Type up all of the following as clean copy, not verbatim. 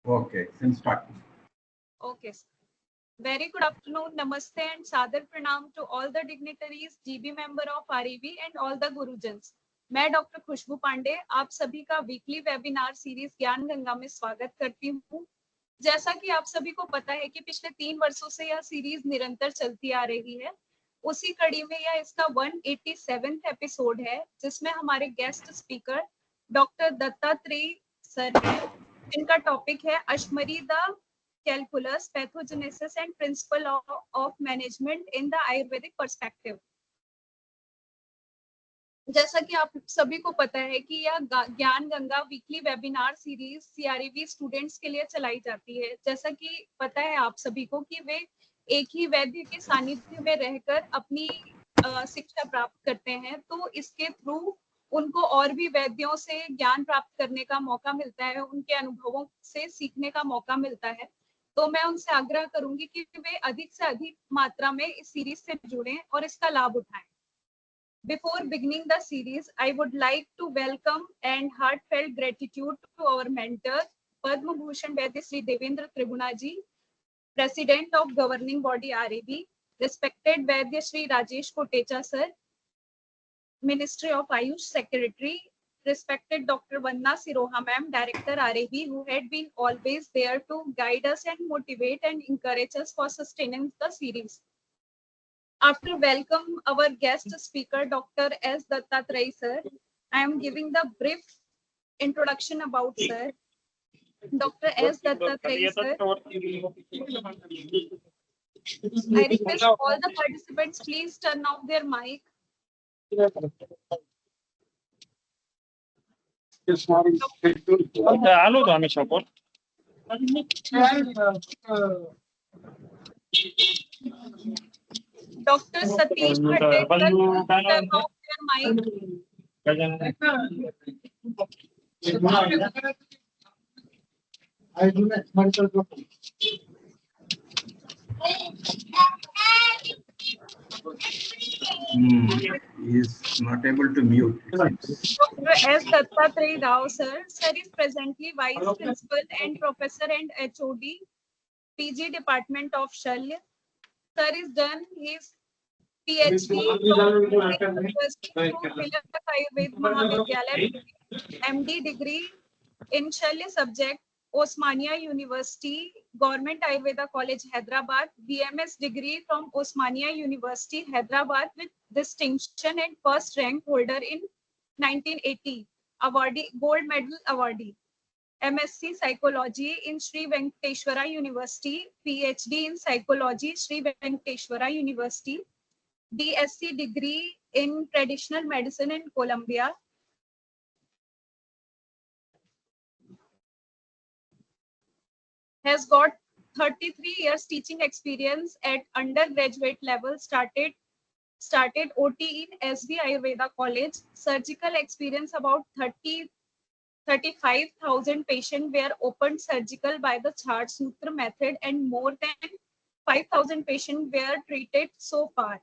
Okay, then start. Okay. Very good afternoon, namaste and sadar pranam to all the dignitaries, GB member of REB and all the Gurujans. मैं doctor खुशबू पांडे आप सभी का weekly webinar series ज्ञान गंगा में स्वागत करती हूँ। जैसा कि आप सभी को पता है कि पिछले 3 वर्षों से यह सीरीज निरंतर चलती आ रही है। उसी कड़ी में यह इसका 187th एपिसोड है, जिसमें हमारे guest speaker doctor Dattatreya sir हैं, जिनका टॉपिक है अश्मरी the calculus, pathogenesis and principle of management in the Ayurvedic perspective. जैसा कि आप सभी को पता है कि यह Gyan Ganga weekly webinar series CREV students के लिए चलाई जाती है। जैसा कि पता है आप सभी को कि वे एक ही वैद्य के सानिध्य में रहकर अपनी शिक्षा प्राप्त करते हैं, तो इसके थ्रू उनको और भी वैद्यों से ज्ञान प्राप्त करने का मौका मिलता है, उनके अनुभवों से सीखने का मौका मिलता है। तो मैं उनसे आग्रह करूंगी कि वे अधिक से अधिक मात्रा में इस सीरीज से जुड़ें और इसका लाभ उठाएं। Before beginning the series, I would like to welcome and heartfelt gratitude to our mentor, Padma Bhushan Vaidya Sri Devendra Tribuna ji, President of Governing Body RAB, respected Vaidya Sri Rajesh Kotecha sir, Ministry of Ayush Secretary, respected Dr. Vanna Siroha ma'am, Director RAB, who had been always there to guide us and motivate and encourage us for sustaining the series. After welcome our guest speaker, Dr. S. Dattatray sir, I am giving the brief introduction about sir. Dr. S. Dattatray sir, I request all the participants please turn off their mic. Hello, Dami Shapur. Dr. Satish Bhattacharya, turn off your mic. I do not mental. He is not able to mute. Dr. S. Dattatray Rao sir, sir is presently Vice Principal and Professor and HOD, PG Department of Shalya. Sir is done his PhD from University of Tilak Ayurveda Mahavidyalaya, MD degree in Shalya subject, Osmania University, Government Ayurveda College, Hyderabad, BMS degree from Osmania University, Hyderabad with distinction and first rank holder in 1980, awardee, gold medal awardee. MSc Psychology in Sri Venkateshwara University, PhD in Psychology, Sri Venkateshwara University, BSc degree in Traditional Medicine in Columbia. Has got 33 years teaching experience at undergraduate level, started OT in SB Ayurveda College, surgical experience about 35,000 patients were opened surgical by the Chart Sutra method and more than 5,000 patients were treated so far.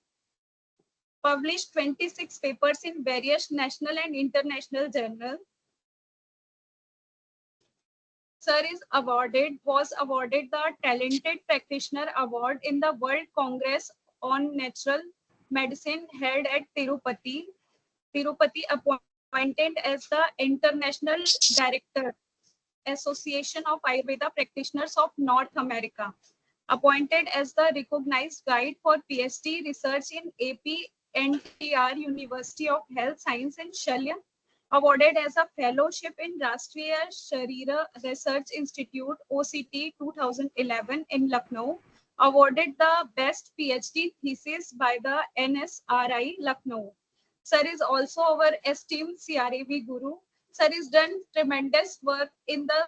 Published 26 papers in various national and international journals. Sir was awarded the Talented Practitioner Award in the World Congress on Natural Medicine held at Tirupati. Appointed as the International Director, Association of Ayurveda Practitioners of North America. Appointed as the recognized guide for PhD research in AP NTR University of Health Science in Shalya. Awarded as a fellowship in Rashtriya Sharira Research Institute OCT 2011 in Lucknow. Awarded the best PhD thesis by the NSRI Lucknow. Sir is also our esteemed CRAV guru. Sir has done tremendous work in the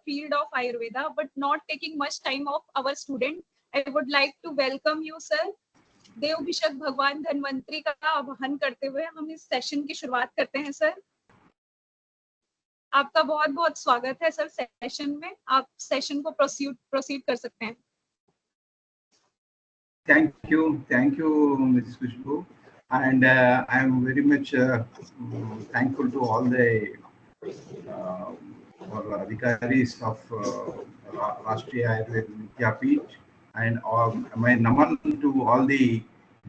field of Ayurveda, but not taking much time of our student. I would like to welcome you, sir. देव भिषक भगवान धन्वंतरी का आह्वान करते हुए हम इस session की शुरुआत करते हैं सर। आपका बहुत बहुत स्वागत है सर सेशन में। आप सेशन को प्रोसीड कर सकते हैं। Thank you, Mrs. Kushbu, and I am very much thankful to all the or adhikaris of Rashtriya Ayurveda Vidyapeeth, and my naman to all the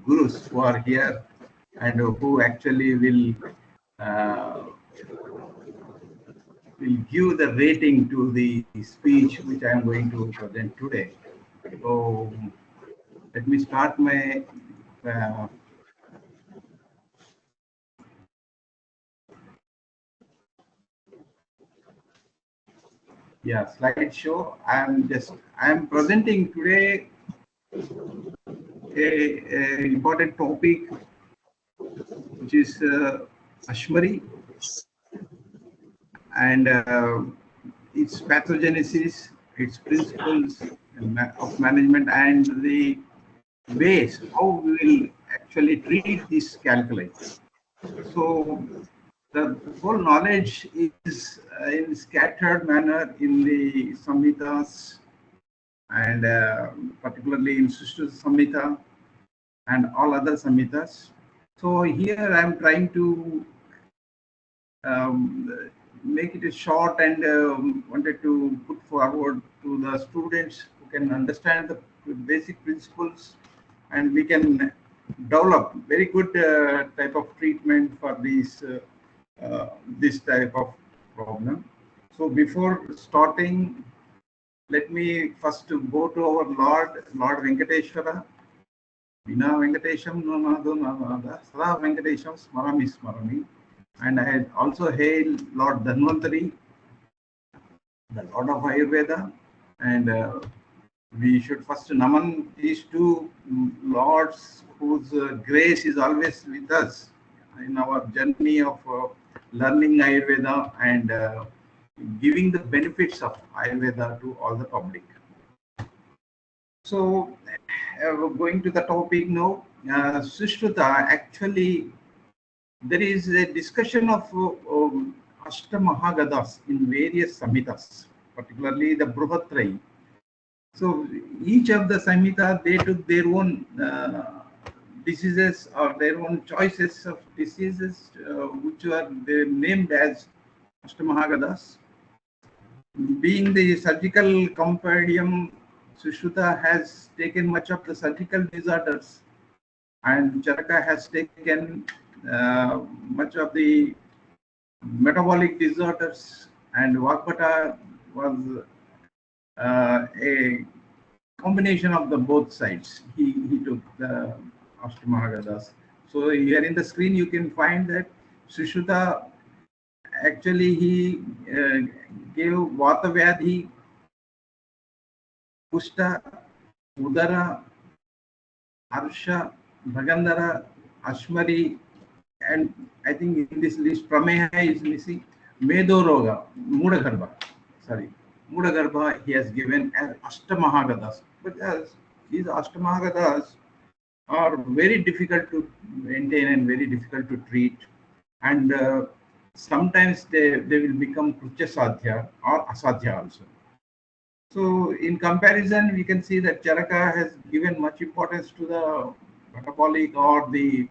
gurus who are here and who actually uh, will give the rating to the speech which I am going to present today. So let me start my uh, slideshow. I am presenting today a important topic which is Ashmari and its pathogenesis, its principles of management, and the ways how we will actually treat this calculate. So the whole knowledge is in scattered manner in the Samhitas and particularly in Sushruta Samhita and all other Samhitas. So here I am trying to make it short and wanted to put forward to the students who can understand the basic principles, and we can develop very good type of treatment for this type of problem. So before starting, let me first go to our Lord Venkateshwara. Vina Venkatesham Nanado Nanada, Sada Venkatesham Smarami Smarami. And I also hail Lord Dhanvantari, the Lord of Ayurveda. And we should first naman these two lords whose grace is always with us in our journey of learning Ayurveda and giving the benefits of Ayurveda to all the public. So, going to the topic now, Sushruta, actually, there is a discussion of Ashtamahagadas in various Samhitas, particularly the Bruhatrai. So, each of the Samhita, they took their own diseases or their own choices of diseases, which are they named as Ashtamahagadas. Being the surgical compendium, Sushruta has taken much of the surgical disorders, and Charaka has taken much of the metabolic disorders, and Vakbata was a combination of the both sides. He took the Ashtamahagadas. So here in the screen you can find that Sushruta actually he gave Vata Vyadhi, Kushta, Udara, Harsha, Bhagandara, Ashmari, and I think in this list Prameha is missing. Medoroga, Mudagarbha. Sorry, Mudagarbha he has given as Ashtamahagadas. But as these Ashtamahagadas are very difficult to maintain and very difficult to treat. And sometimes they will become Kruchasadhya or Asadhya also. So in comparison, we can see that Charaka has given much importance to the metabolic or the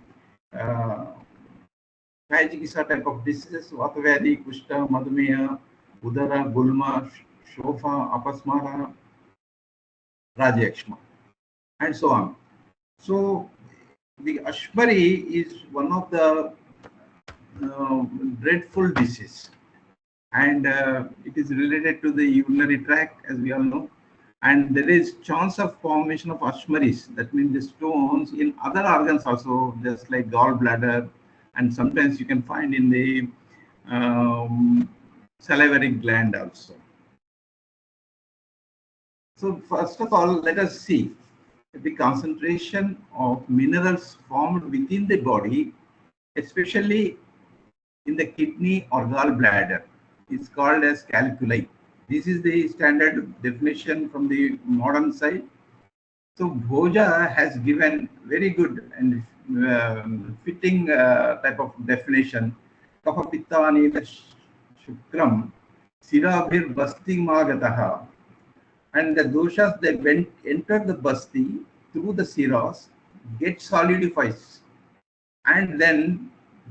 uh, Kajikisa type of diseases, Vatavadi, Kushta, Madhumeha, Udara, Gulma, Shofa, Apasmara, Rajyakshma, and so on. So the Ashmari is one of the dreadful disease, and it is related to the urinary tract, as we all know. And there is chance of formation of Ashmaris, that means the stones in other organs also, just like gallbladder, and sometimes you can find in the salivary gland also. So first of all, let us see the concentration of minerals formed within the body, especially in the kidney or gallbladder, is called as calculi. This is the standard definition from the modern side. So Bhoja has given very good and fitting type of definition. Kapha pitta anila shukram sirabhir basti magataha. And the doshas they enter the basti through the siras, get solidifies, and then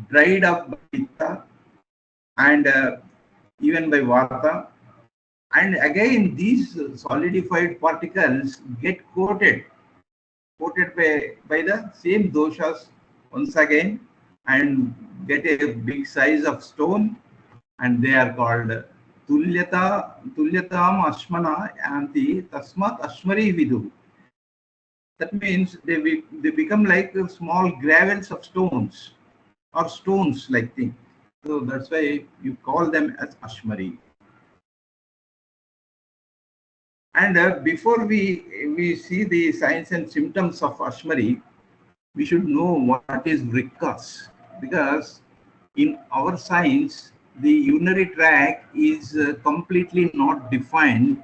dried up by pitta, and even by Vata. And again, these solidified particles get coated by the same doshas once again and get a big size of stone, and they are called tulyatam ashmana anti tasmat ashmari vidu. That means they become like small gravels of stones or stones like thing. So that's why you call them as ashmari. And before we see the signs and symptoms of ashmari, we should know what is vrikkas, because in our science the urinary tract is completely not defined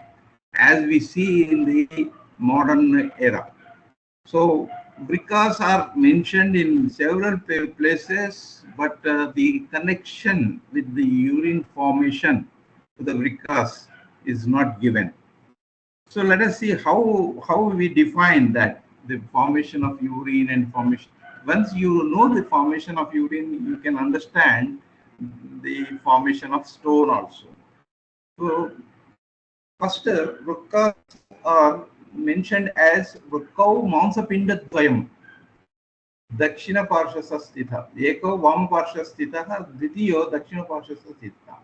as we see in the modern era. So vrikkas are mentioned in several places, but the connection with the urine formation to the vrikkas is not given. So let us see how we define that, the formation of urine and formation. Once you know the formation of urine, you can understand the formation of stone also. So first, vrukkas are mentioned as vrukkau mansapinda dvayam, dakshina parshasa sthitha. Eko vam parsha sthitah, dvitiyo dakshina parshasa sthitha.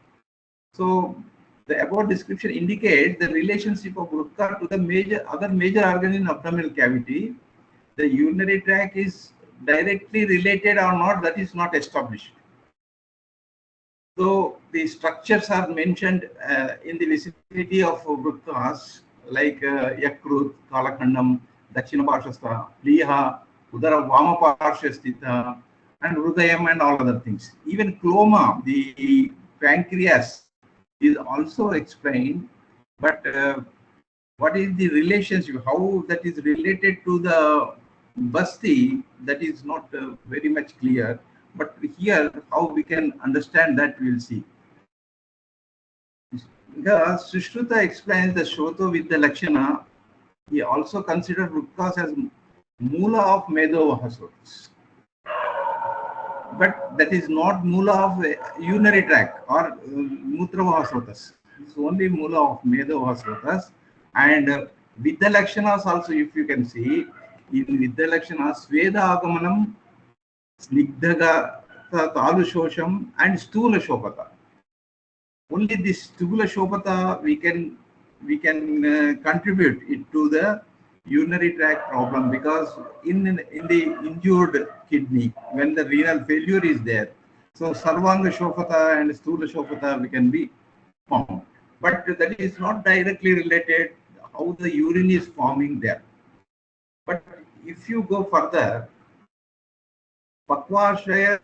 So the above description indicates the relationship of vrukka to the other major organ in abdominal cavity. The urinary tract is directly related or not, that is not established. So the structures are mentioned in the vicinity of vrukkas like yakrut, kalakhandam, dakshina parshastha, liha, udara vama parshastita, and hrudayam and all other things. Even cloma, the pancreas, is also explained, but what is the relationship, how that is related to the basti, that is not very much clear. But here, how we can understand that, we'll see. The Sushruta explains the Shoto with the Lakshana. He also considered Rukkas as Mula of Medovahasurs. But that is not Mula of urinary tract or Mutravahasrotas. It's only Mula of Medovahasrotas. And with the Lakshanas also, if you can see, in Vidya Lakshanas, Sveda Agamanam, Snigdhaga, Talu Shosham, and Stula Shopata. Only this Stula Shopata we can contribute it to the urinary tract problem, because in the injured kidney, when the renal failure is there, so Sarvanga Shopata and Stula Shopata we can be formed. But that is not directly related how the urine is forming there. But if you go further, Pakvashaya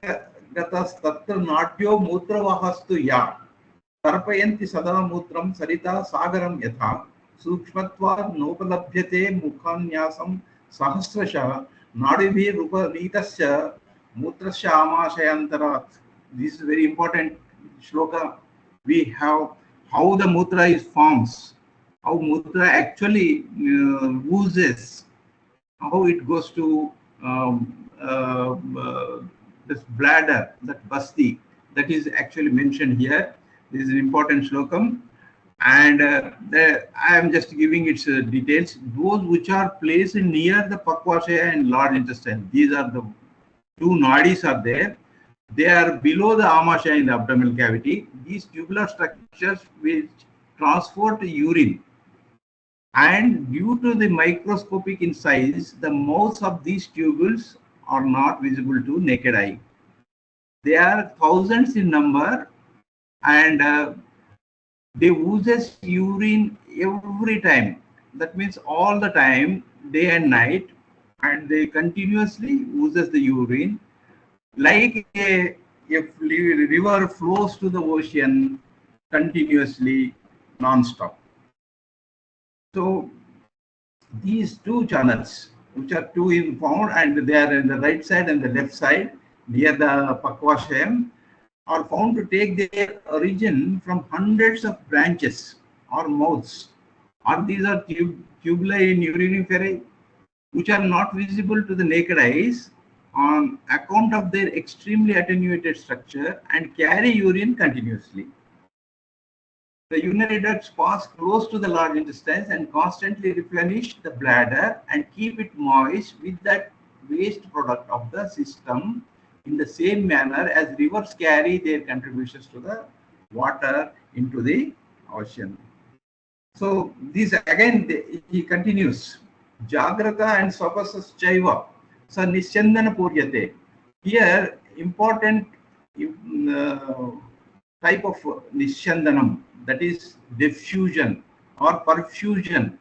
gatas tatra natyo mutravahastu ya tarpayanti sada mutram sarita sagaram yatha सूक्ष्मत्वात् नोपलभ्यते मुखान्यासं सहस्रशः नाडिभिः रूपनीतस्य मूत्रस्य आमाशयान्तरात्. This is very important shloka. We have how the mutra is forms, how mutra actually oozes, how it goes to this bladder, that basti, that is actually mentioned here. This is an important shlokam. And I am just giving its details. Those which are placed near the Pakvashaya and large intestine, these are the two nadis are there. They are below the amashaya in the abdominal cavity. These tubular structures which transport urine, and due to the microscopic in size, the mouths of these tubules are not visible to naked eye. They are thousands in number, and they oozes urine every time. That means all the time, day and night, and they continuously oozes the urine like a river flows to the ocean continuously, non-stop. So these two channels, which are two in found, and they are in the right side and the left side near the Pakvashayam, are found to take their origin from hundreds of branches or mouths, or these are tubuli in uriniferae, which are not visible to the naked eyes on account of their extremely attenuated structure and carry urine continuously. The urinary ducts pass close to the large intestines and constantly replenish the bladder and keep it moist with that waste product of the system in the same manner as rivers carry their contributions to the water into the ocean. So this again he continues. Jagrata and Swapasas Chaiva. So Nischandana Puryate. Here important type of Nischandanam, that is diffusion or perfusion.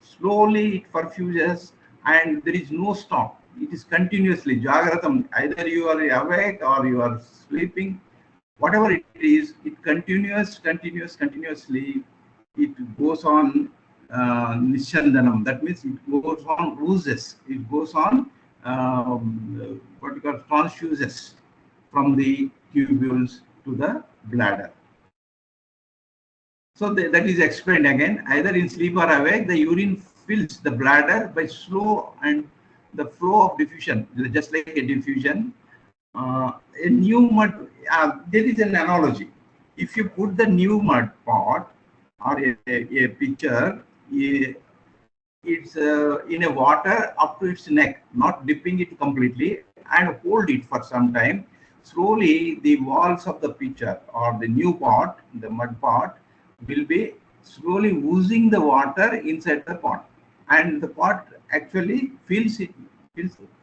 Slowly it perfuses and there is no stop. It is continuously Jagratam. Either you are awake or you are sleeping. Whatever it is, it continuously it goes on Nishandanam. That means it goes on oozes. It goes on what you call transfuses from the tubules to the bladder. So that is explained again. Either in sleep or awake, the urine fills the bladder by slow and the flow of diffusion, just like a diffusion. A new mud, there is an analogy. If you put the new mud pot or a pitcher, it's in a water up to its neck, not dipping it completely, and hold it for some time. Slowly, the walls of the pitcher or the new pot, the mud pot, will be slowly oozing the water inside the pot, and the pot actually fills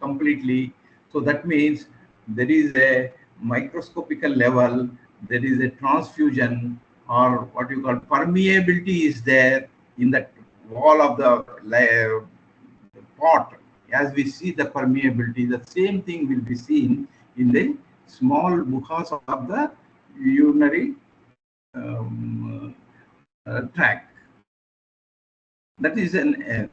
completely. So that means there is a microscopical level, there is a transfusion or what you call permeability is there in that wall of the pot. As we see the permeability, the same thing will be seen in the small mucus of the urinary tract. That is an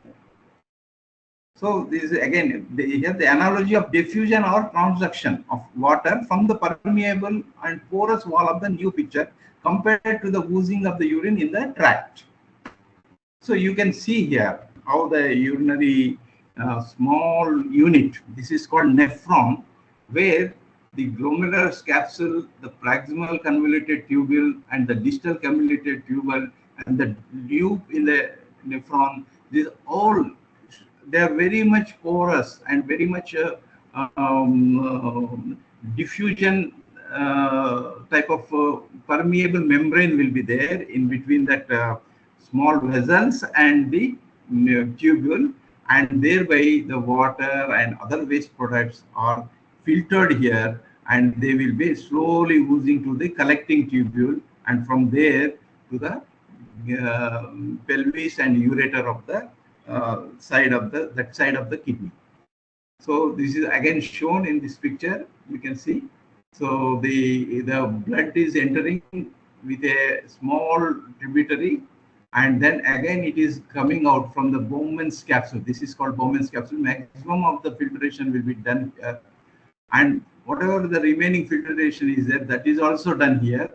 so this is again here the analogy of diffusion or transduction of water from the permeable and porous wall of the new pitcher compared to the oozing of the urine in the tract. So you can see here how the urinary small unit, this is called nephron, where the glomerular capsule, the proximal convoluted tubule, and the distal convoluted tubule, and the loop in the nephron, these all they are very much porous and very much diffusion type of permeable membrane will be there in between that small vessels and the tubule, and thereby the water and other waste products are filtered here, and they will be slowly oozing to the collecting tubule, and from there to the pelvis and ureter of the side of the kidney. So this is again shown in this picture. You can see. So the blood is entering with a small tributary, and then again it is coming out from the Bowman's capsule. This is called Bowman's capsule. Maximum of the filtration will be done here, and whatever the remaining filtration is there, that is also done here.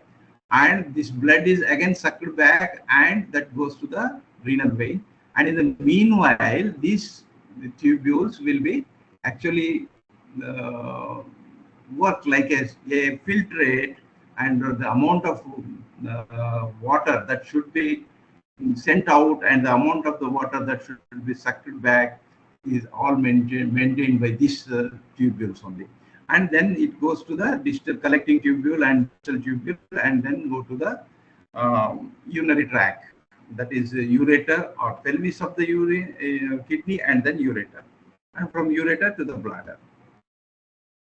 And this blood is again sucked back, and that goes to the renal vein. And in the meanwhile, these tubules will be actually work like a filtrate, and the amount of water that should be sent out and the amount of the water that should be sucked back is all maintained by these tubules only. And then it goes to the distal collecting tubule and distal tubule, and then go to the urinary tract, that is ureter or pelvis of the kidney, and then ureter, and from ureter to the bladder.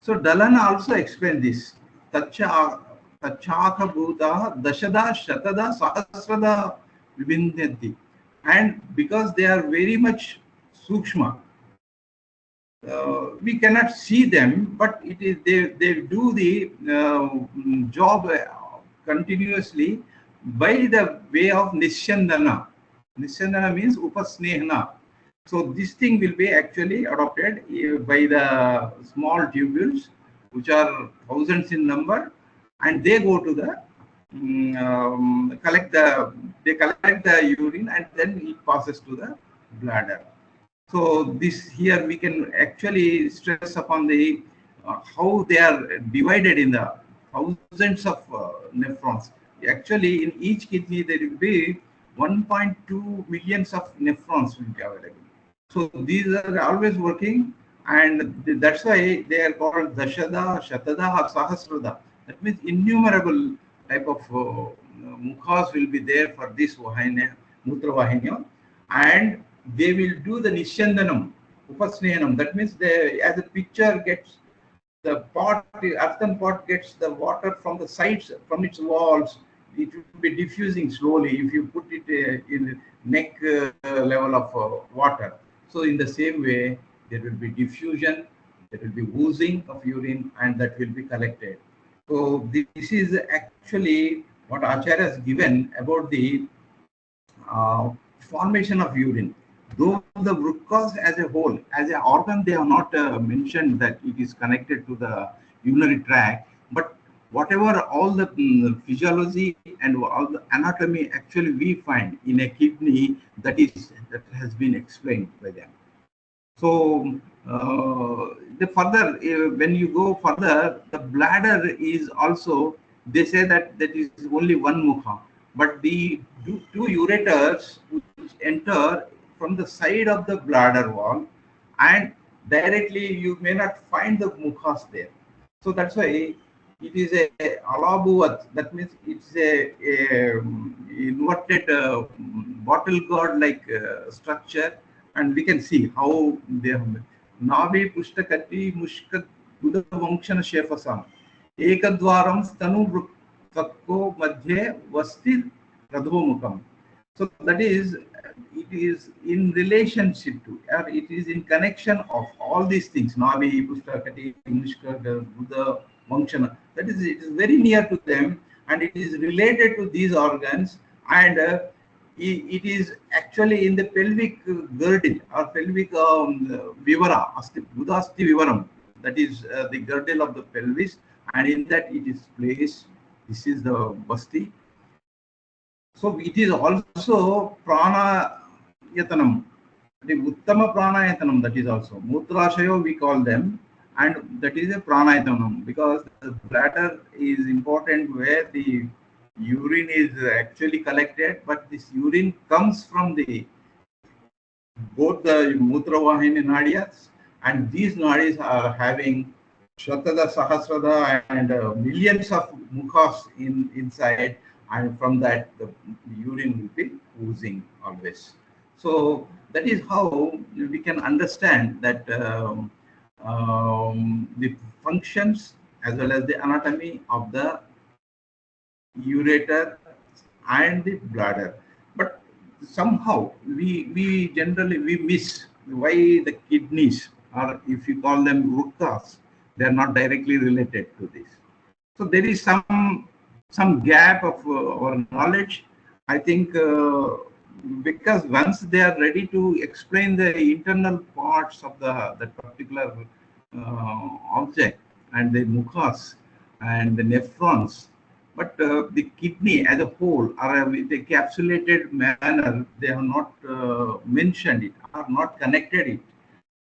So Dalan also explained this. Tachaka bhuta dashada shatada sahasrada vibindyanti. And because they are very much sukshma, we cannot see them, but it is they do the job continuously by the way of nishandana. Nishandana means upasnehana. So this thing will be actually adopted by the small tubules, which are thousands in number, and they go to the collect the urine, and then it passes to the bladder. So this here we can actually stress upon the how they are divided in the thousands of nephrons. actually in each kidney there will be 1.2 millions of nephrons will be available. So these are always working, and that's why they are called Dashada, Shatada, or Sahasrada. That means innumerable type of mukhas will be there for this Vahina, Mutra Vahinya, and they will do the Nishandanam, Upasnehanam. That means as a picture gets the pot, the earthen pot gets the water from the sides, from its walls. It will be diffusing slowly if you put it in neck level of water. So in the same way, there will be diffusion, there will be oozing of urine, and that will be collected. So this is actually what Acharya has given about the formation of urine. Though the vrukas as a whole, as an organ, they have not mentioned that it is connected to the urinary tract, but whatever all the physiology and all the anatomy actually we find in a kidney, that has been explained by them. So the further, when you go further, the bladder is also, they say that is only one mukha, but the two ureters which enter from the side of the bladder wall, and directly you may not find the mukhas there. So that's why it is a alabuvat. That means it's a inverted bottle gourd like structure, and we can see how they have Navi Pushtakati Mushka Buddha Vankshana Shefasam Ekadwaram Stanu Brukko Madhye Vasti Radhomukam. So that is, it is in relationship to, or it is in connection of all these things, Navi, Pushtakati, Mushka, Buddha, Vankshana. That is, it is very near to them, and it is related to these organs, and it is actually in the pelvic girdle or pelvic vivara, Budasti Vivaram, that is the girdle of the pelvis, and in that it is placed. This is the basti. So it is also prana yatanam, the uttama prana yatanam, that is also mutrashayo we call them, and that is a prana yatanam, because the bladder is important where the urine is actually collected, but this urine comes from the both the Mutravahini nadis, and these nadis are having Shatada, Sahasrada, and millions of mukhas inside, and from that the urine will be oozing always. So that is how we can understand that the functions as well as the anatomy of the ureter and the bladder. But somehow we generally we miss why the kidneys, or if you call them rukas, they are not directly related to this. So there is some gap of our knowledge, I think, because once they are ready to explain the internal parts of that particular object and the mukhas and the nephrons, but the kidney as a whole, or with a capsulated manner, they have not mentioned it, or not connected it.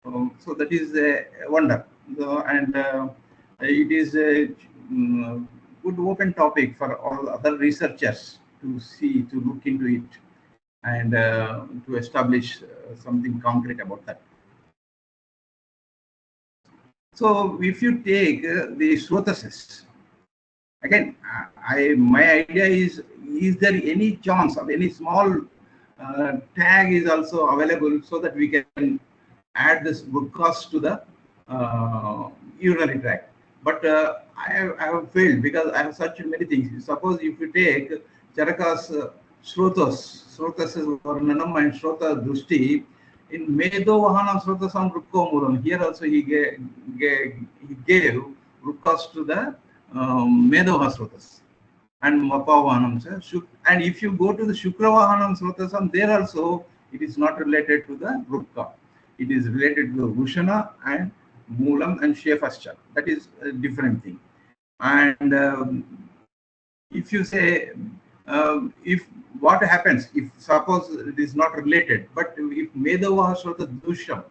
So that is a wonder. And it is a good open topic for all other researchers to see, to look into it, and to establish something concrete about that. So if you take the srotases, again, my idea is there any chance of any small tag is also available so that we can add this broadcast to the urinary tract? But I have failed because I have searched many things. Suppose if you take Charaka's Srotas is Varnanam and Shrota Drushti, in Medo Vahanam Srotasam Rukko Muram, here also he gave Rukas to the Medo Srotas and Mapavahanam. And if you go to the Shukravahanam Srotasam, there also it is not related to the Rukka. It is related to the Vushana and Moolam and Shefascha. That is a different thing. And if you say, if what happens if suppose it is not related, but if Medavashrota Dusham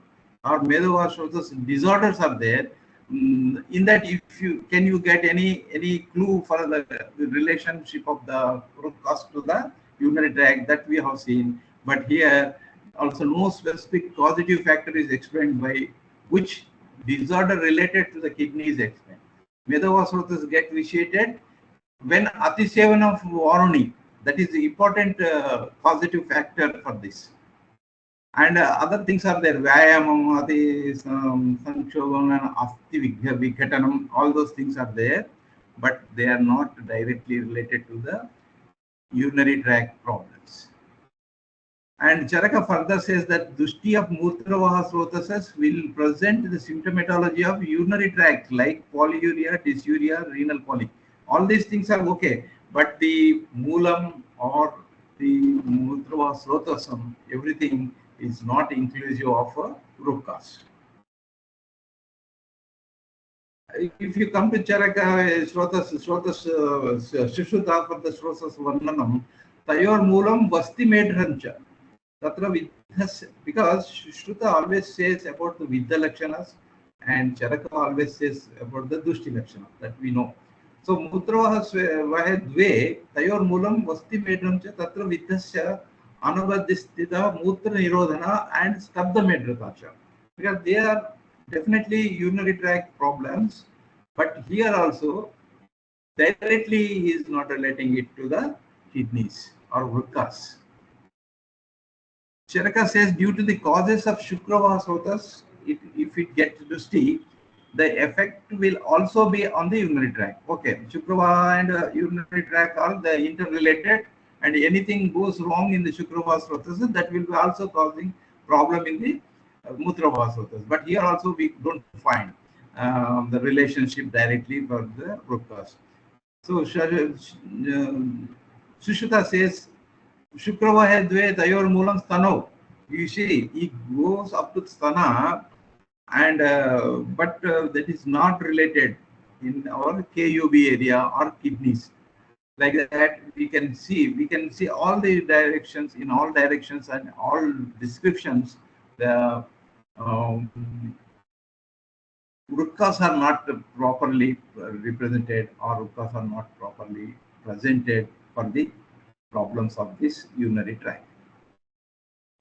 or Medavashrota's disorders are there, in that, if you can you get any clue for the relationship of the root cause to the urinary tract that we have seen, but here also no specific causative factor is explained by which disorder related to the kidney is explained. Medullary get initiated when Atisevan of Varuni, that is the important causative factor for this. And other things are there, Vyayamam, Sankshovam, and Asti Vikatanam, all those things are there, but they are not directly related to the urinary tract problems. And Charaka further says that Dushti of Mutravaha Srotasas will present the symptomatology of urinary tract like polyuria, dysuria, renal colic. All these things are okay, but the Moolam or the Mutravaha Srotasam, everything is not inclusive of a root cause. If you come to Charaka, Shrotas, Shishruta for the Shrotas Varnanam, Tayor Moolam Vasti Medrancha. Tatra Vidhas, because Shruta always says about the Vidya Lakshanas and Charaka always says about the Dushti Lakshanas, that we know. So Mutravaha Dve, Tayor Moolam Vasti Medrancha, Tatra Vidhasya, Anabadistita, Mutra Nirodhana, and Stabda Medratacha. Because they are definitely urinary tract problems, but here also directly he is not relating it to the kidneys or vrkas. Charaka says due to the causes of Shukravasrotas, if it gets Dushti, the effect will also be on the urinary tract. Okay, Shukrava and urinary tract are the interrelated, and anything goes wrong in the Shukravasrotas, that will be also causing problem in the Mutravasrotas. But here also we don't find the relationship directly for the root cause. So Sushuta says Shukrava Dve Tayor Moolam Stano. You see, it goes up to Stana, and but that is not related in our KUB area or kidneys. Like that, we can see all the directions, in all directions and all descriptions. The root cause are not properly represented, or root cause are not properly presented for the problems of this urinary tract.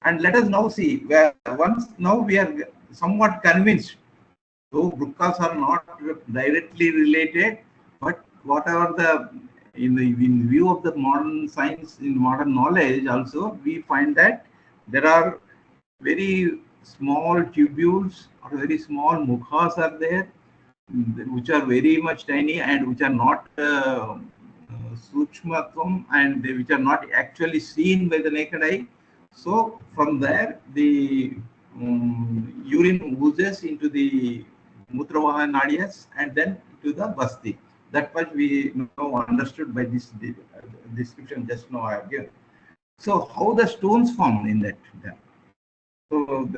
And let us now see, where once now we are somewhat convinced, though root cause are not directly related, but whatever the in view of the modern science, in modern knowledge also, we find that there are very small tubules or very small mukhas are there, which are very much tiny and which are not Suchmatvam, and which are not actually seen by the naked eye. So from there, the urine oozes into the Mutravaha Nadiyas and then to the Basti. That much we now understood by this description just now I have given. So how the stones form in that? So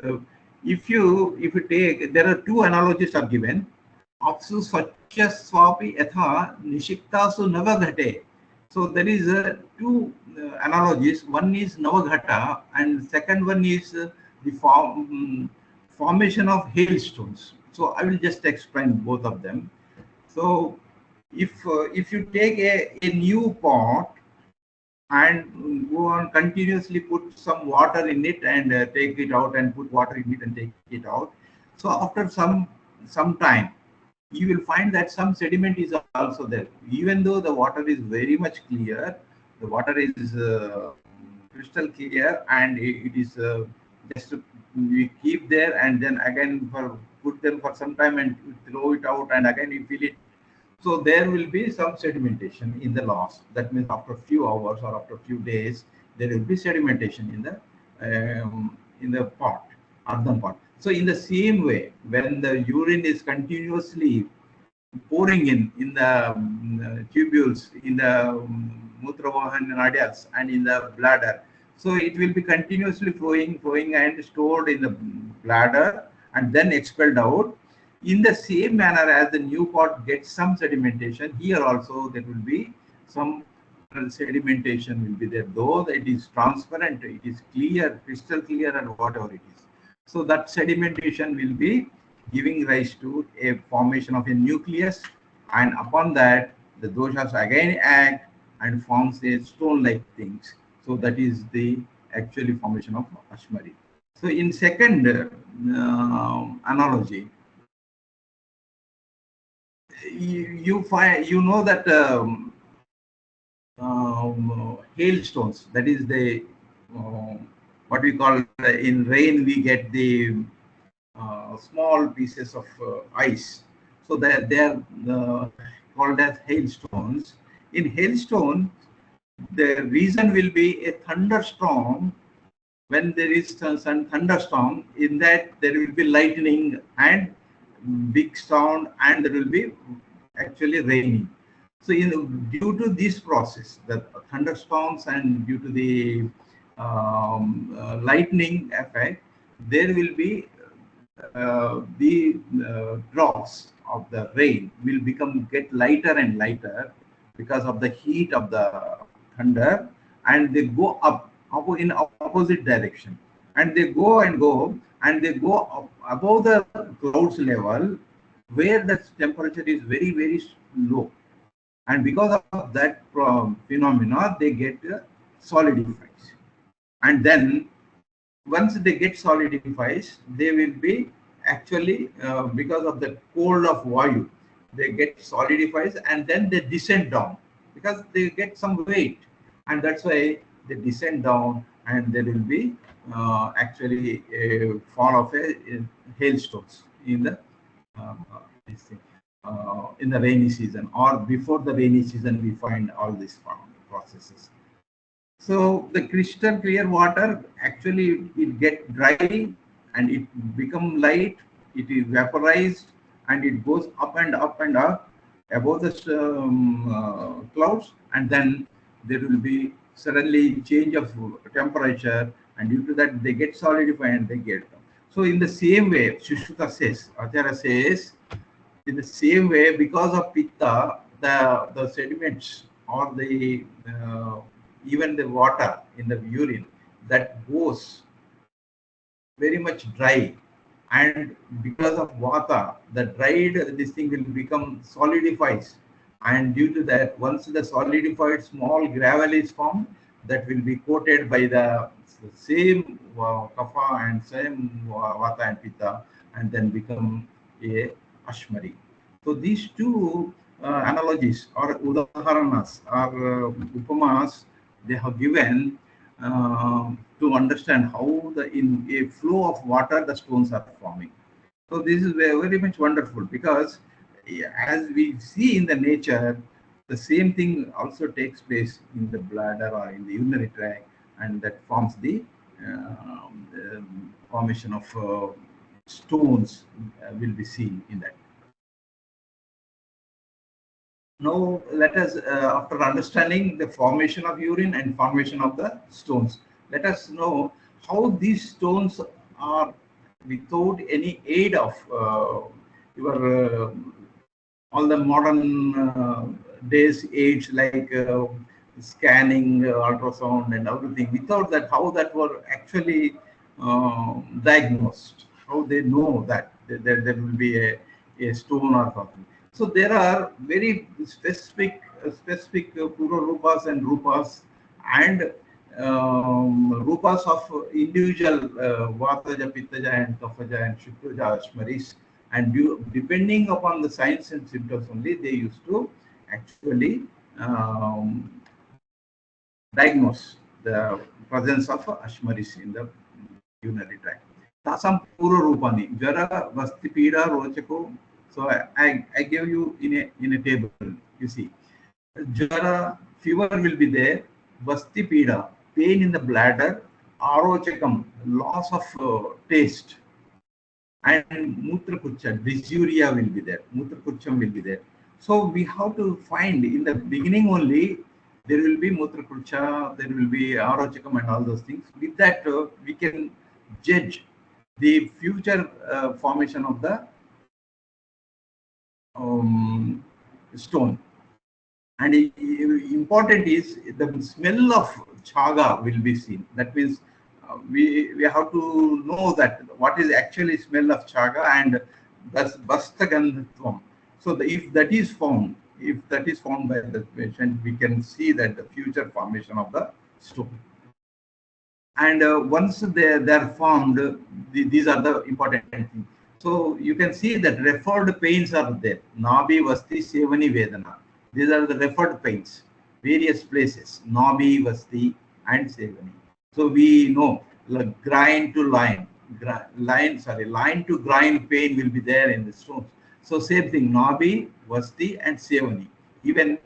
if you take, there are two analogies are given. Apsu Swachya Swapi Yatha Nishiktasu Navaghate. So there is two analogies. One is Navaghata, and second one is the formation of hailstones. So I will just explain both of them. So if you take a new pot and go on continuously put some water in it and take it out, and put water in it and take it out. So after some time, you will find that some sediment is also there. Even though the water is very much clear, the water is crystal clear, and it is just we keep there, and then again put them for some time and throw it out, and again you fill it. So there will be some sedimentation in the loss. That means after a few hours or after a few days, there will be sedimentation in the pot, earthen pot. So in the same way, when the urine is continuously pouring in the tubules, in the Mutravahan Nadiyas and in the bladder, so it will be continuously flowing and stored in the bladder and then expelled out. In the same manner as the new pot gets some sedimentation, here also there will be some sedimentation will be there, though it is transparent, it is clear, crystal clear, and whatever it is. So that sedimentation will be giving rise to a formation of a nucleus, and upon that the doshas again act and forms a stone-like things. So that is the actually formation of Ashmari. So in second analogy, you find, you know that hailstones, that is the what we call in rain we get the small pieces of ice. So they are called as hailstones. In hailstone, the reason will be a thunderstorm. When there is some thunderstorm, in that there will be lightning and big sound, and there will be actually raining. So due to this process, the thunderstorms, and due to the lightning effect, there will be the drops of the rain will get lighter and lighter because of the heat of the thunder, and they go up in opposite direction, and they go and go, and they go up above the clouds level, where the temperature is very low, and because of that phenomena they get solidifies, and then once they get solidifies, they will be actually because of the cold of vayu, they get solidifies, and then they descend down because they get some weight, and that's why they descend down, and there will be actually a fall of a hailstones in the uh, this thing, in the rainy season, or before the rainy season we find all these processes. So the crystal clear water, actually it get dry and it become light, it is vaporized, and it goes up and up and up above the clouds, and then there will be suddenly change of temperature, and due to that they get solidified and they get. So in the same way, Shushruta says, Acharya says, in the same way, because of pitta, the sediments or the even the water in the urine that goes very much dry, and because of vata, the dried this thing will become solidifies, and due to that, once the solidified small gravel is formed, that will be coated by the same kapha and same vata and pitta, and then become a ashmari. So these two analogies or udaharanas or upamas they have given to understand how the in a flow of water the stones are forming. So this is very much wonderful, because as we see in the nature, the same thing also takes place in the bladder or in the urinary tract, and that forms the formation of stones will be seen in that. Now let us, after understanding the formation of urine and formation of the stones, let us know how these stones are without any aid of your all the modern days aids like scanning, ultrasound, and everything. Without that, how that were actually diagnosed, how they know that there will be a stone or something. So there are very specific pura rupas and rupas, and rupas of individual vataja, pittaja, and kaphaja, and shukraja, ashmaris, and depending upon the signs and symptoms only, they used to actually diagnose the presence of ashmaris in the urinary tract. Tasam pura rupani, jara, vasti pida, rochako. So I gave you in a table, you see. Jara, fever will be there, vasti pida, pain in the bladder, arochakam, loss of taste, and mutrakucha, dysuria will be there, mutrakucham will be there. So we have to find in the beginning only, there will be mutrakucha, there will be arochakam and all those things. With that, we can judge the future formation of the stone. And important is the smell of chaga will be seen. That means we have to know that what is actually smell of chaga, and That's Bastagandhatvam. So if that is found, if that is found by the patient, we can see that the future formation of the stone. And once they're formed, these are the important things. So you can see that referred pains are there. Nabi, Vasti, Sevani, Vedana. These are the referred pains, various places. Nabi, Vasti, and Sevani. So we know like grind to line, line to grind pain will be there in the stones. So same thing, Nabi, Vasti, and Sevani. Even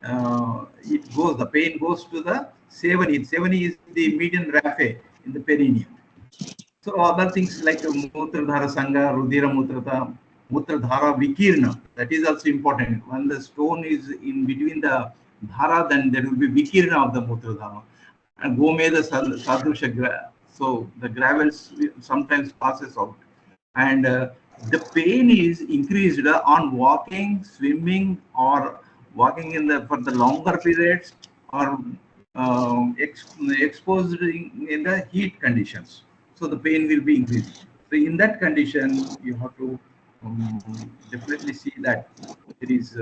the pain goes to the Sevani. Sevani is the median raphe in the perineum. So other things like Mutradhara Sangha, Rudira Mutrata, Mutradhara Vikirna, that is also important. When the stone is in between the dhara, then there will be Vikirna of the Mutradhara. And Gomeda Sadrusha, so the gravels sometimes passes out. And the pain is increased on walking, swimming, or walking in the for the longer periods, or exposed in the heat conditions. So the pain will be increased. So in that condition, you have to definitely see that there is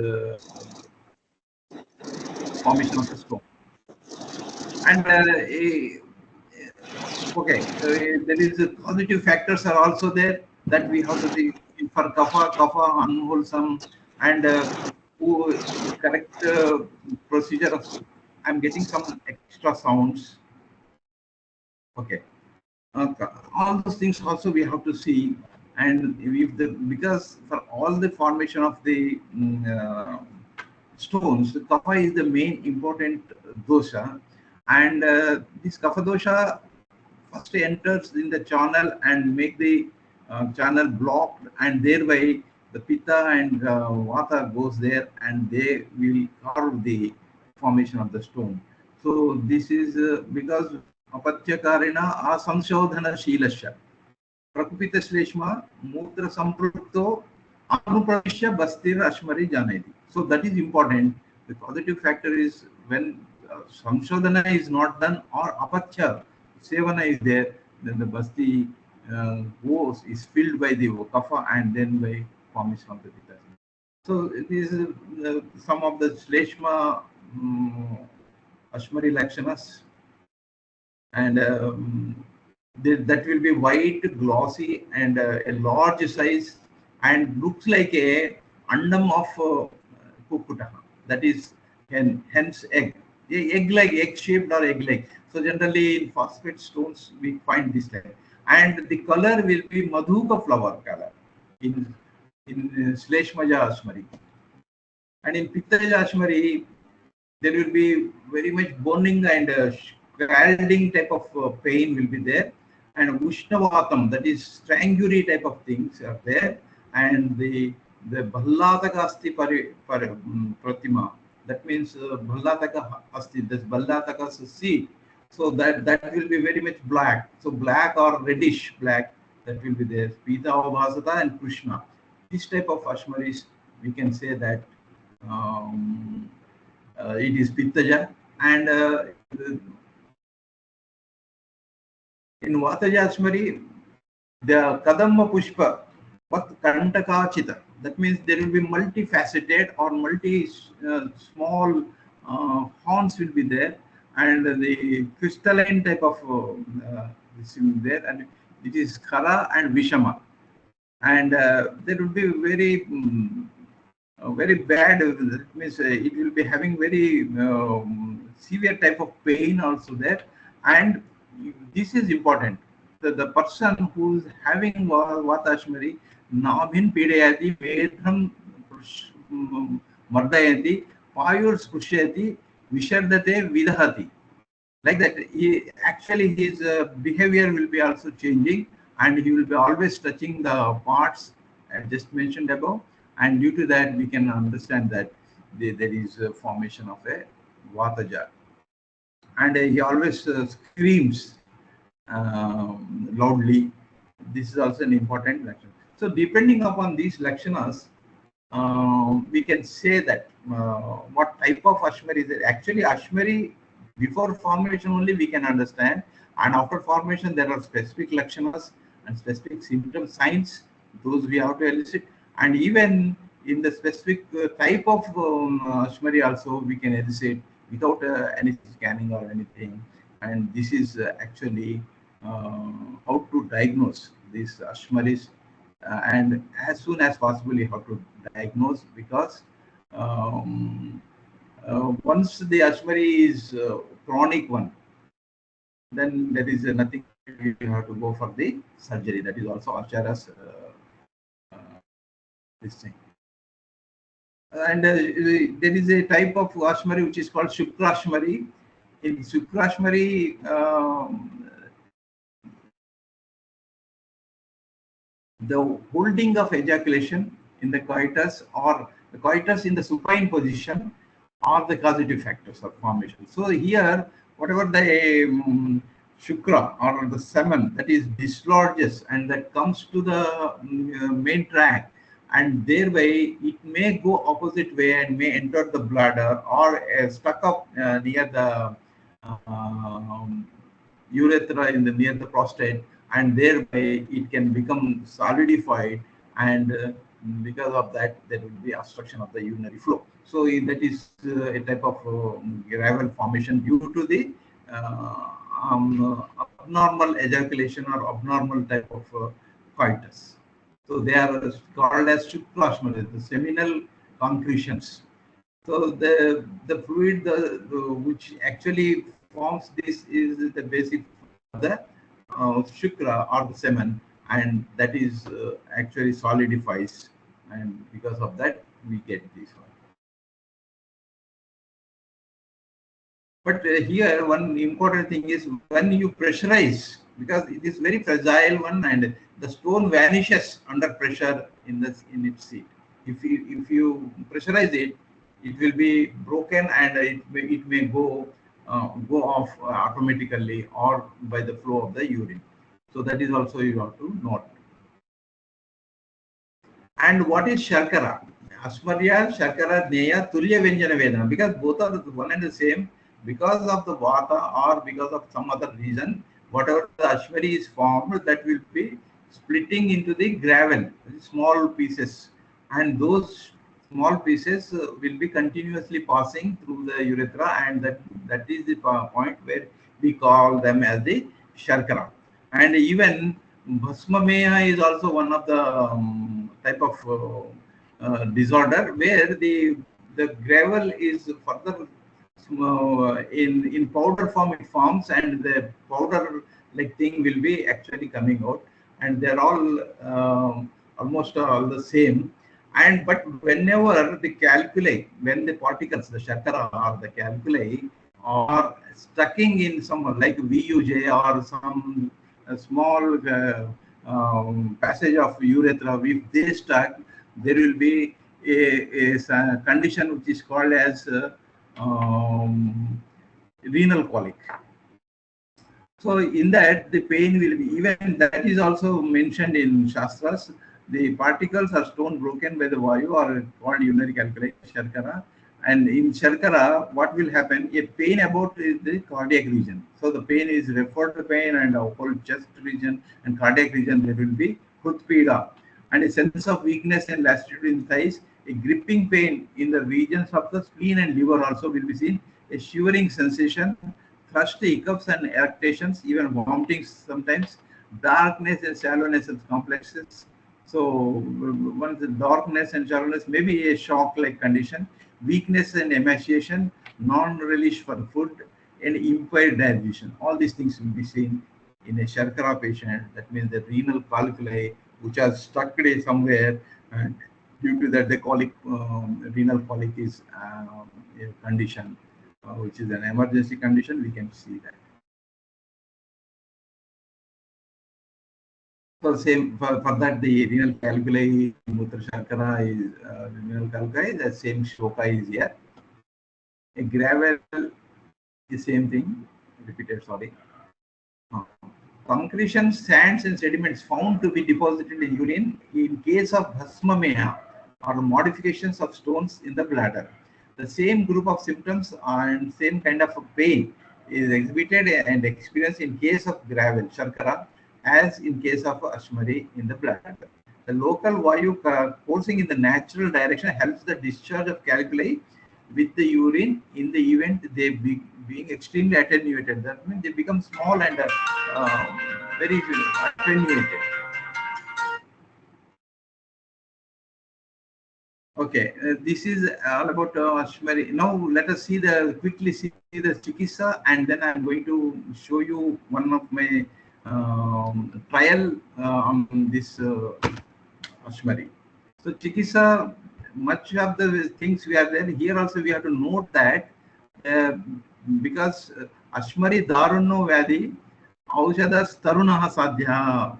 formation of the stone. And okay, there is positive factors are also there that we have to see for kapha unwholesome, and correct procedure of. I'm getting some extra sounds. Okay, all those things also we have to see, and if the because for all the formation of the stones, kapha is the main important dosha, and this kapha dosha first enters in the channel and make the channel blocked, and thereby the pitta and vata goes there, and they will carve the formation of the stone. So this is because apatyakarina asamshodhana shilasya prakupita shleshma mutra samprukto anupravishya bastir ashmari janeti. So that is important. The positive factor is when samshodhana is not done or apatya sevana is there, then the basti goes is filled by the kapha and then by formation of the pitta. So this is some of the shleshma ashmari lakshanas, and that will be white, glossy, and a large size, and looks like a andam of kukuta. That is hence egg. Egg like egg shaped or egg like. So generally in phosphate stones we find this type, and the color will be madhuka flower color in Shleshmaja Ashmari, and in Pittaja Ashmari there will be very much burning and scalding type of pain will be there, and Ushnavatam, that is strangury type of things are there, and the Bhallataka Asti Pratima, that means Bhallataka Asti, this Bhallataka's seed, so that will be very much black, so black or reddish black, that will be there, Pita Vasata and Krishna. This type of Ashmaris, we can say that it is Pittaja, and in Vataja Ashmari, the Kadamba Pushpa, what Kantakachita, that means there will be multifaceted or multi small horns will be there, and the crystalline type of this will be there, and it is Khara and Vishama, and there will be very bad. That means it will be having very severe type of pain also there, and this is important. The person who is having Vatashmari, Nabhin Pidayati, Vedham Mardayati, Payur Sprushayati, Vishardate Vidhati. Like that, actually his behavior will be also changing, and he will be always touching the parts I just mentioned above, and due to that we can understand that there is a formation of a Vataja, and he always screams loudly. This is also an important lakshan. So depending upon these lakshanas, we can say that what type of Ashmari is it. Actually, Ashmari before formation only we can understand, and after formation there are specific lakshanas and specific symptom signs those we have to elicit. And even in the specific type of Ashmari also we can elicit without any scanning or anything. And this is actually how to diagnose these Ashmaris, and as soon as possible you have to diagnose, because once the Ashmari is chronic one, then there is nothing, you have to go for the surgery. That is also Acharya's this thing. And there is a type of Ashmari which is called Shukrashmari. In Shukrashmari, the holding of ejaculation in the coitus or the coitus in the supine position are the causative factors of formation. So here, whatever the shukra or the semen that is dislodges and that comes to the main tract, and thereby it may go opposite way and may enter the bladder or stuck up near the urethra in the near the prostate, and thereby it can become solidified, and because of that there will be obstruction of the urinary flow. So that is a type of gravel formation due to the abnormal ejaculation or abnormal type of coitus. So they are called as Shukrashmari, the seminal concretions. So the fluid which actually forms this is the basic of the shukra or the semen, and that is actually solidifies, and because of that we get this one. But here one important thing is when you pressurize, because it is very fragile one and the stone vanishes under pressure in its seat. If you pressurize it, it will be broken, and it may go off automatically or by the flow of the urine. So that is also you have to note. And what is Sharkara? Asmarya, Sharkara, Neya, Tulya Vyanjana Vedana, because both are one and the same. Because of the Vata or because of some other reason, whatever the Ashmari is formed, that will be splitting into the gravel, small pieces. And those small pieces will be continuously passing through the urethra, and that is the point where we call them as the Sharkara. And even Bhasmameha is also one of the type of disorder where the gravel is further in powder form it forms, and the powder like thing will be actually coming out, and they're all almost all the same. And but whenever the calculi, when the particles, the shakara or the calculi are stucking in some like VUJ or some small passage of urethra, if they stuck, there will be a condition which is called as renal colic. So in that the pain will be, even that is also mentioned in Shastras. The particles are stone broken by the Vayu are called urinary calculi, Sharkara. And in Sharkara, what will happen? A pain about is the cardiac region. So the pain is referred to pain, and whole chest region and cardiac region there will be Hutpida. And a sense of weakness and lassitude in thighs, a gripping pain in the regions of the spleen and liver also will be seen, a shivering sensation, thrust hiccups and eructations, even vomiting sometimes, darkness and shallowness of complexes. So once the darkness and shallowness may be a shock-like condition, weakness and emaciation, non-relish for food, and impaired digestion. All these things will be seen in a Sharkara patient. That means the renal calculi which are stuck somewhere, and due to that the colic, renal colic is a condition which is an emergency condition. We can see that. So same for that the renal calculi, Mutra Sharkara is renal calculi, the same shoka is here. A gravel, the same thing, repeated, sorry. Concretion, sands and sediments found to be deposited in urine in case of Bhasmameha or modifications of stones in the bladder. The same group of symptoms and same kind of pain is exhibited and experienced in case of gravel, Sharkara, as in case of Ashmari in the bladder. The local Vayu coursing in the natural direction helps the discharge of calculi with the urine in the event they being extremely attenuated. That means they become small and very attenuated. Okay, this is all about Ashmari. Now let us quickly see the Chikisa, and then I'm going to show you one of my trial on this Ashmari. So Chikisa, much of the things we are there. Here also we have to note that uh, because Ashmari Daruno Vyadi Aushadas Tarunaha Sadhya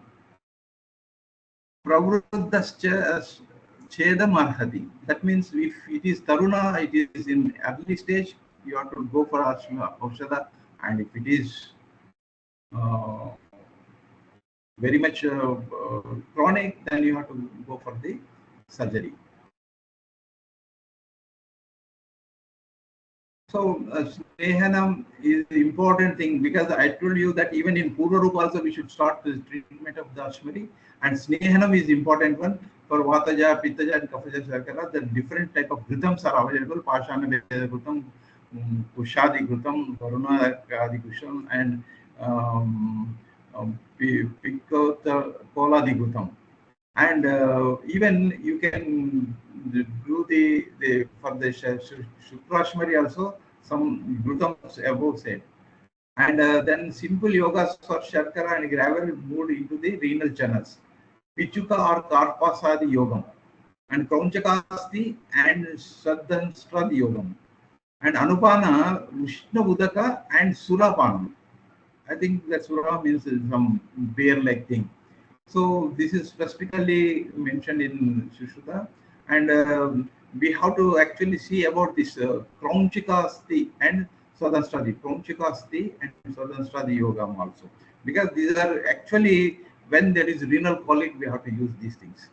Pravruddhascha Chedam Arhati. That means if it is Taruna, it is in early stage, you have to go for Aushada, and if it is uh, very much chronic, then you have to go for the surgery. So Snehanam is the important thing, because I told you that even in Purva Rupa also we should start the treatment of the Ashmari, and Snehanam is important one for Vataja, Pittaja and Kafaja Shakara. The different type of Ghrutams are available, Pashana Ghutam, Kushadi Ghutam, Varuna Adi Kusham, and Pikota Koladi Ghutam. And even you can do the for the Shukrashmari also some glutams above said. And then simple yogas for Sharkara and gravel moved into the renal channels. Pichuka or Karpasadi yogam, and Kraunchakasti and Sadhanstrad yogam, and Anupana, Ushna Udaka and Sulapanam. I think that Sura means some bear-like thing. So this is specifically mentioned in Shushruta, and we have to actually see about this Kraunchikasti and Sadhanstradi, Kraunchikasti and Sadhanstradi Yogam also, because these are actually when there is renal colic, we have to use these things.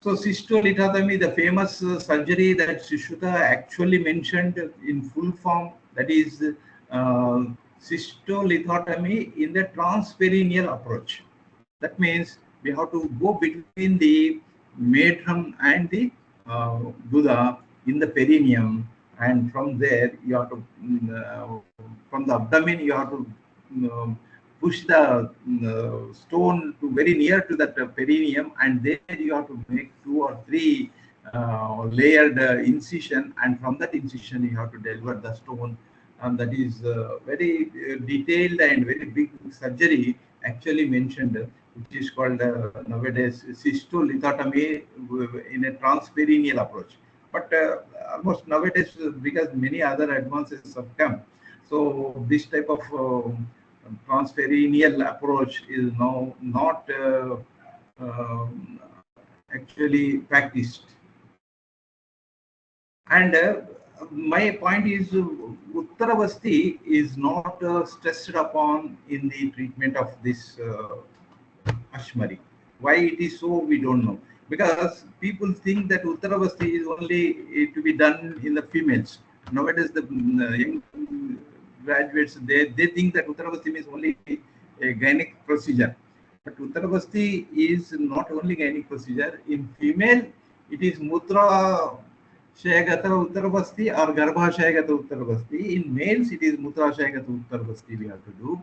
So cystolithotomy, the famous surgery that Shushruta actually mentioned in full form, that is cystolithotomy in the transperineal approach. That means we have to go between the matrum and the Buddha in the perineum, and from there you have to, from the abdomen, you have to push the stone to very near to that perineum, and then you have to make 2 or 3 layered incision, and from that incision you have to deliver the stone, and that is very detailed and very big surgery actually mentioned, which is called nowadays cystolithotomy in a transperineal approach. But almost nowadays, because many other advances have come, so this type of transperineal approach is now not actually practiced. And my point is, Uttaravasti is not stressed upon in the treatment of this Ashmari. Why it is so, we don't know. Because people think that Uttaravasti is only to be done in the females. Nowadays, the young graduates, they think that Uttaravasti means only a gynec procedure. But Uttaravasti is not only gynec procedure. In female, it is Mutra Shayagata Uttaravasti or Garbha Shayagata Uttaravasti. In males, it is Mutra Shayagata Uttaravasti we have to do.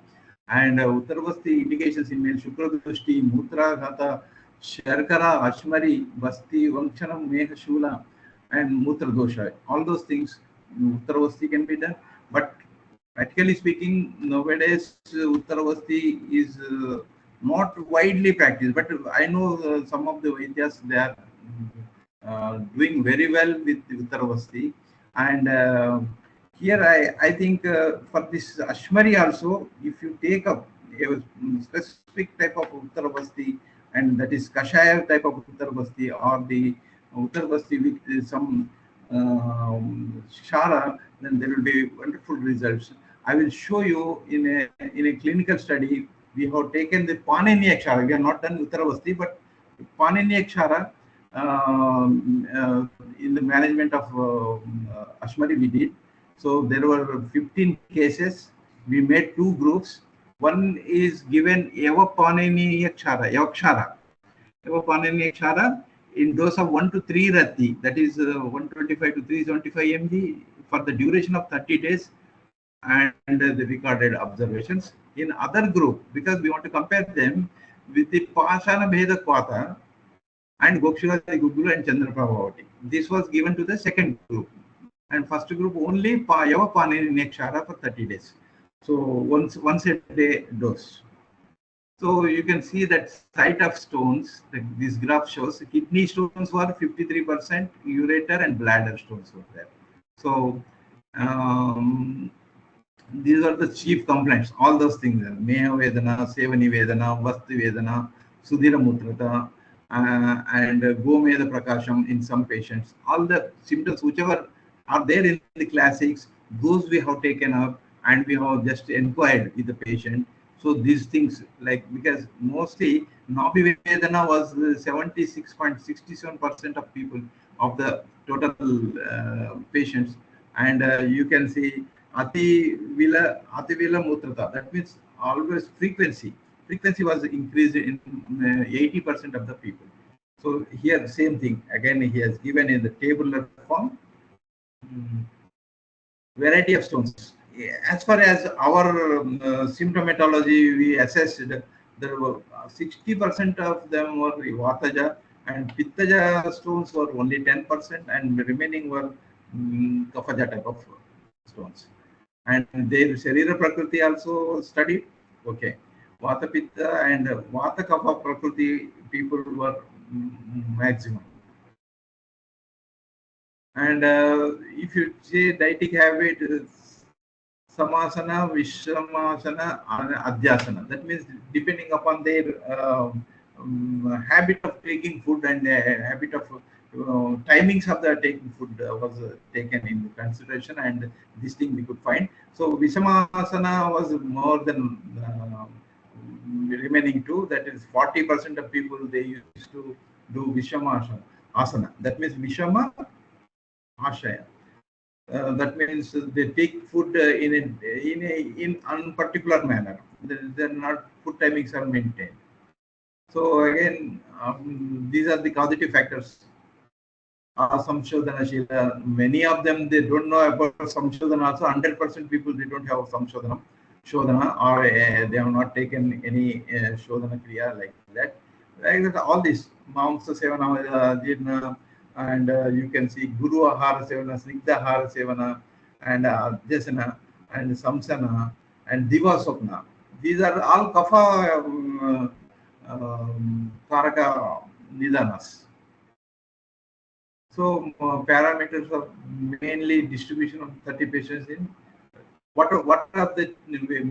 And Uttaravasti indications in male Shukradushti, Mutra Gata, Sharkara, Ashmari, Basti, Vangshanam, Meha Shula, and Mutra Dosha. All those things, Uttaravasti can be done. But practically speaking, nowadays Uttaravasti is not widely practiced. But I know some of the Vaidyas, they are doing very well with Uttaravasti. And here I think for this Ashmari also, if you take up a specific type of Uttaravasti, and that is Kashaya type of Uttaravasti, or the Uttaravasti with some Shara, then there will be wonderful results. I will show you in a clinical study. We have taken the Panini Akshara. We have not done Uttaravasti, but Panini Akshara in the management of Ashmari we did. So there were 15 cases. We made 2 groups. One is given Eva Panini Yakshara, Evopanini Akshara in dose of 1 to 3 rati, that is 125 to 375 mg for the duration of 30 days, and the recorded observations. In other group, because we want to compare them with the Pashana Bheda Kwata and Gokshula Gugulu and Chandraprabhavati. This was given to the second group. And first group only Yavapanini Akshara for 30 days. So once a day dose. So you can see that site of stones, this graph shows kidney stones were 53%, ureter and bladder stones were there. So these are the chief complaints, all those things, Meha Vedana, Sevani Vedana, Vasti Vedana, Sudhira Mutrata, and Gomeda Prakasham in some patients. All the symptoms, whichever are there in the classics, those we have taken up and we have just inquired with the patient. So these things, like, because mostly Nabi Vedana was 76.67% of people of the total patients, and you can see Ativila Mutrata. That means always frequency. Frequency was increased in 80% of the people. So here same thing. Again, he has given in the tabular form. Variety of stones. As far as our symptomatology, we assessed there were 60% of them were Vataja, and Pittaja stones were only 10%, and the remaining were Kafaja type of stones. And their Sharira Prakriti also studied. Okay. Vata Pitta and Vata Kapha Prakriti people were maximum. And if you say dietic habit, Samasana, Vishamasana, and Adhyasana. That means depending upon their habit of taking food and habit of timings of the taking food was taken into consideration, and this thing we could find. So Vishamasana was more than remaining two. That is 40% of people they used to do Vishamasana. Asana. That means Vishama Ashaya. That means they take food in unparticular manner. They're not, food timings are maintained. So again, these are the causative factors. Samshodhana Shila. Many of them they don't know about Samshodhana. Also, 100% people they don't have Samshodhana, Shodhana, or they have not taken any Shodhana Kriya like that. Like that, all this Mamsa Sevana, Jirna, and you can see Guru Ahara Sevana, Snigdha Ahara Sevana, and Jasana, and Samsana, and Diva Sopna. These are all Kapha Karaka Nidanas. So parameters of mainly distribution of 30 patients in what are the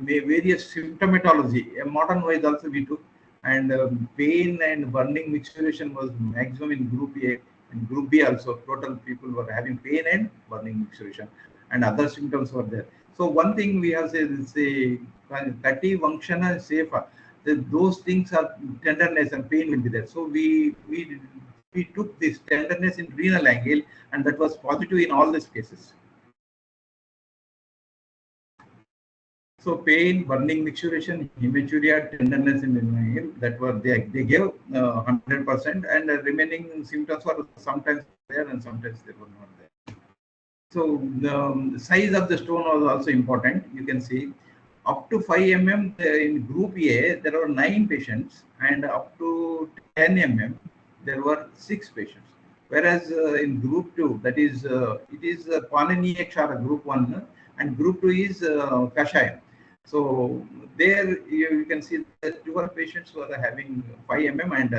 various symptomatology. A modern wise also we took, and pain and burning micturition was maximum in group A, and group B also total people were having pain and burning micturition, and other symptoms were there. So one thing we have said is a Kati Vankshana Safer. Those things are tenderness and pain will be there. So we took this tenderness in renal angle, and that was positive in all these cases. So pain, burning micturition, hematuria, tenderness in renal angle, that were they gave 100%, and the remaining symptoms were sometimes there and sometimes they were not there. So the size of the stone was also important. You can see up to 5 mm in group A there were 9 patients, and up to 10 mm there were 6 patients. Whereas in group 2, that is it is Panini Akshara group 1, and group 2 is Kashayam. So there you can see that 12 patients were having 5 mm, and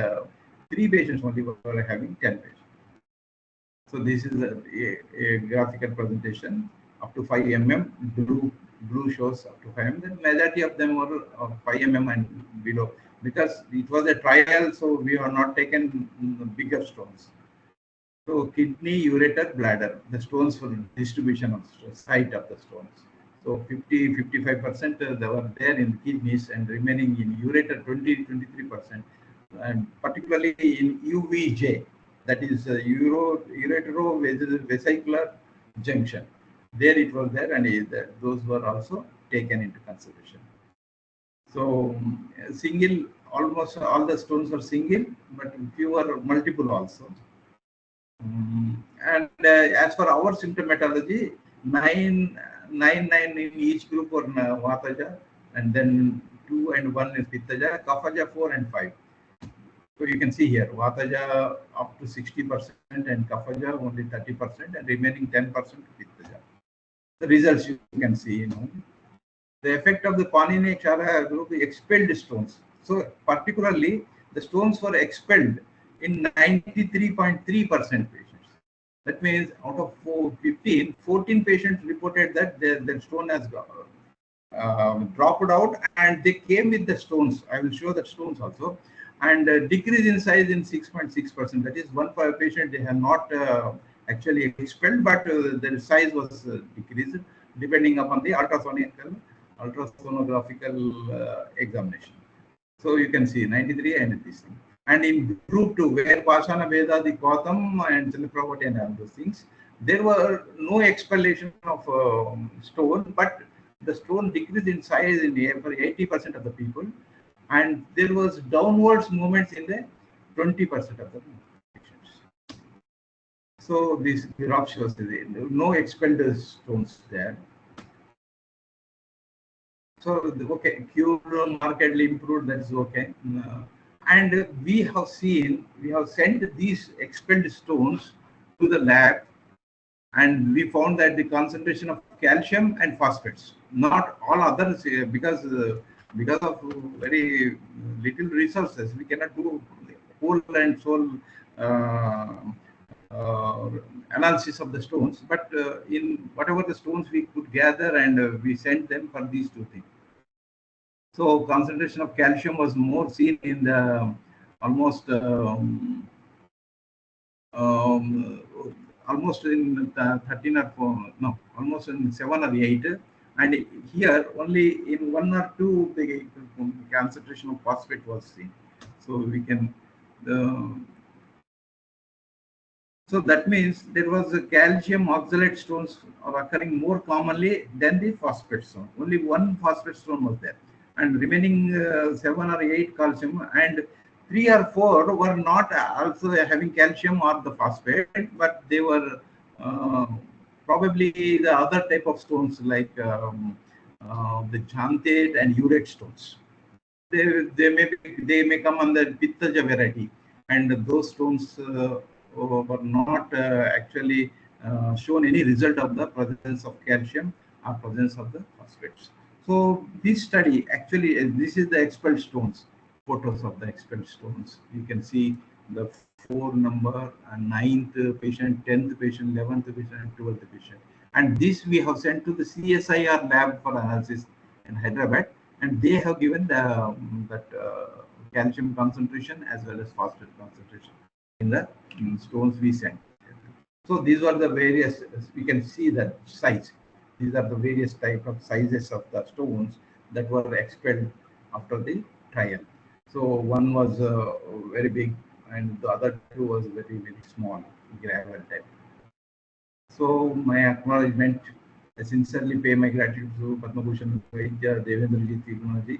3 patients only were having 10 patients. So this is a graphical presentation up to 5 mm. Blue shows up to 5 mm. The majority of them were 5 mm and below, because it was a trial, so we have not taken bigger stones. So kidney, ureter, bladder, the stones for distribution of site of the stones. So 55% they were there in kidneys, and remaining in ureter 23%, and particularly in UVJ, that is uretero-vesicular junction. There it was there, and those were also taken into consideration. So single almost all the stones were single, but few were multiple also. And as for our symptomatology, nine in each group were Vataja, and then 2 and 1 is Pittaja, Kaphaja 4 and 5. So you can see here, Vataja up to 60% and Kaphaja only 30% and remaining 10% Pittaja. The results you can see, The effect of the Panini Chara group expelled stones. So particularly the stones were expelled in 93.3% patients. That means out of 14 patients reported that the stone has dropped out and they came with the stones. I will show the stones also. And decrease in size in 6.6%. That is one patient they have not actually expelled, but the size was decreased depending upon the ultrasonographical examination. So you can see 93 and this thing. And in group 2, where Pashana Veda, the Gautam and Chandraprabhat and all those things, there were no expellation of stone, but the stone decreased in size in for 80% of the people, and there was downwards movements in the 20% of the patients. So this graph shows no expelled stones there. So okay, cure markedly improved. That is okay. And we have sent these expelled stones to the lab, and we found that the concentration of calcium and phosphates, not all others, because of very little resources, we cannot do whole and soul analysis of the stones. But in whatever the stones we could gather, and we sent them for these two things. So concentration of calcium was more seen in the almost almost in 13 or 4, no, almost in 7 or 8, and here only in 1 or 2 the concentration of phosphate was seen. So we can so that means there was a calcium oxalate stones are occurring more commonly than the phosphate stone. Only one phosphate stone was there, and remaining 7 or 8 calcium, and 3 or 4 were not also having calcium or the phosphate, but they were probably the other type of stones like the xanthate and urate stones. They may come under Pittaja variety, and those stones were not actually shown any result of the presence of calcium or presence of the phosphates. So this study actually, this is the expelled stones, photos of the expelled stones. You can see the 4 number, and 9th patient, 10th patient, 11th patient, and 12th patient. And this we have sent to the CSIR lab for analysis in Hyderabad, and they have given the that calcium concentration as well as phosphate concentration in the stones we sent. So these were the various, we can see the size. These are the various type of sizes of the stones that were expelled after the trial. So one was very big, and the other 2 was very, very small, gravel type. So my acknowledgement, I sincerely pay my gratitude to Padma Bhushan Vaidya Devendraji Tirunaji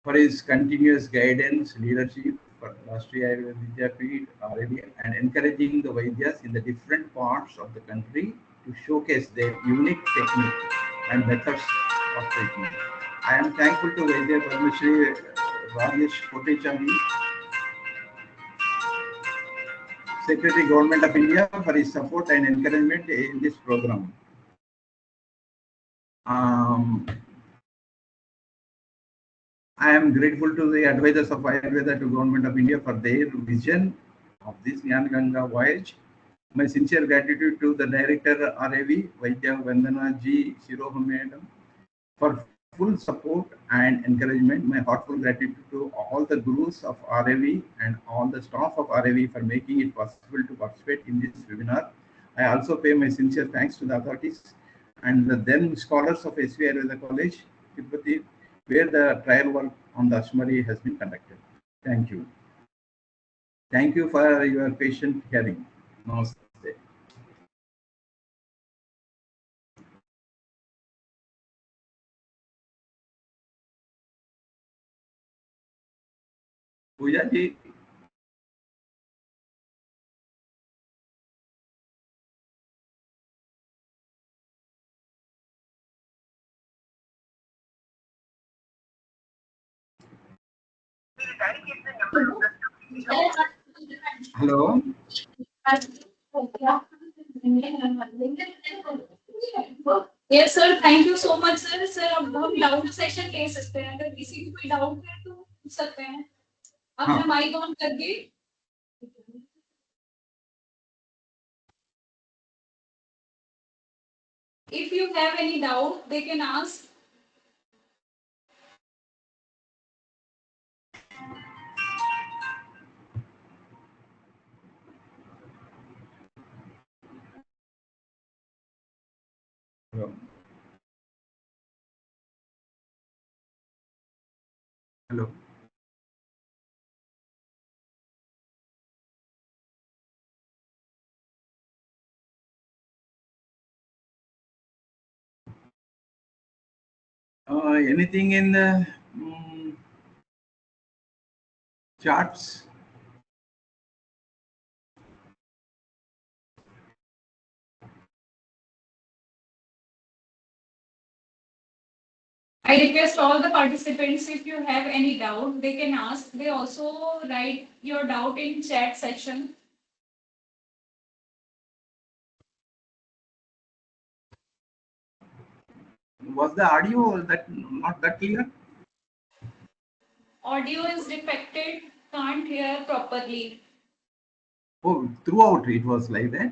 for his continuous guidance, leadership for Rashtriya Ayurveda Vidyapeeth, RAV, and encouraging the Vaidyas in the different parts of the country to showcase their unique technique and methods of treatment. I am thankful to Vaidya Padma Shri Rajesh Kotechandi, Secretary Government of India, for his support and encouragement in this program. I am grateful to the advisors of Ayurveda to Government of India for their vision of this Gyan Ganga voyage. My sincere gratitude to the Director RAV, Vaidya Vandana Ji Shiroha Madam, for full support and encouragement. My heartfelt gratitude to all the gurus of RAV and all the staff of RAV for making it possible to participate in this webinar. I also pay my sincere thanks to the authorities and the then scholars of SV Ayurveda College, Tirupati, where the trial work on the Ashmari has been conducted. Thank you. Thank you for your patient hearing. Namaste. Puja ji, hello. Yes sir, thank you so much sir. Sir अब हम doubt session ले सकते हैं, अगर किसी को कोई doubt है तो पूछ सकते हैं अपना हाँ, माइक ऑन करके। If you have any doubt, they can ask. Hello, hello. Anything in the charts? I request all the participants, if you have any doubt, they can ask. They also write your doubt in chat section. Was the audio that not that clear? Audio is defected, can't hear properly. Oh, throughout it was like that.